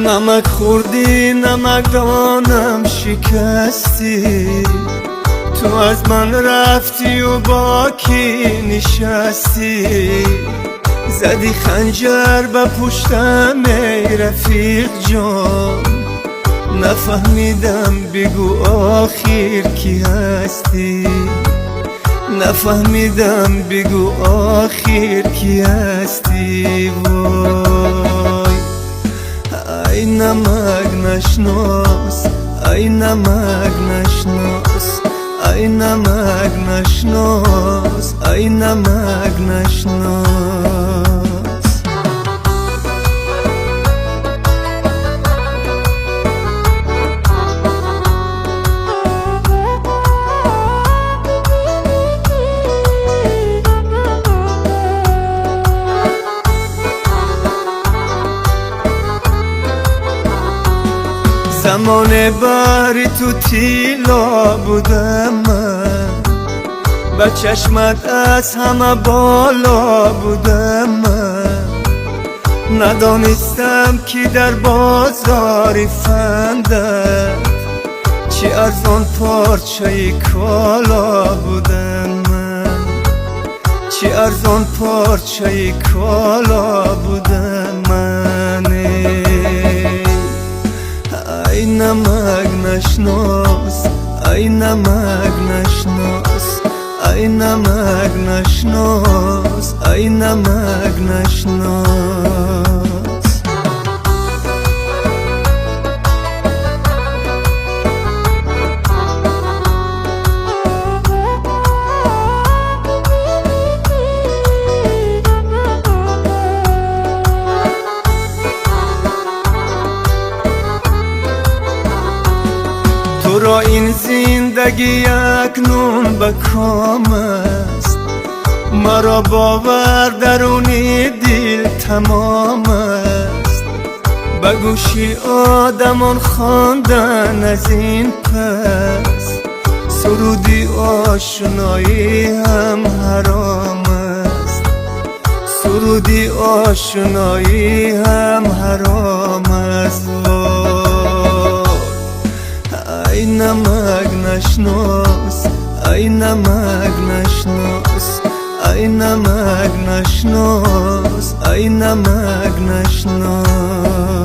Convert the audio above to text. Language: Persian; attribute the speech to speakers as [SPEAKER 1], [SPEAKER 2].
[SPEAKER 1] نمک خوردی نمکدانم شکستی، تو از من رفتی و با کی نشستی؟ زدی خنجر به پشتم ای رفیق جان، نفهمیدم بگو آخر کی هستی؟ نفهمیدم بگو آخر کی هستی؟ وای ای نمک نشناس، ای نمک نشناس، ای نمک نشناس، ای نمک نشناس. زمان باری تو تیلا بودم من، با چشمت از همه بالا بودم من، ندانستم که در بازاری فندت چی ارزان پارچه کالا بودم من، چی ارزان پارچه کالا بودم من. ای نمک نشناس، ای نمک نشناس، ای نمک نشناس، ای نمک نشناس. تو را این زندگی اکنون به کام است، مرا باور درونی دل تمام است. به گوشی آدمان خواندن از این پس، سرودی آشنایی هم حرام است، سرودی آشنایی هم حرام است. ای نمک نشناس، ای نمک نشناس، ای نمک نشناس، ای نمک نشناس.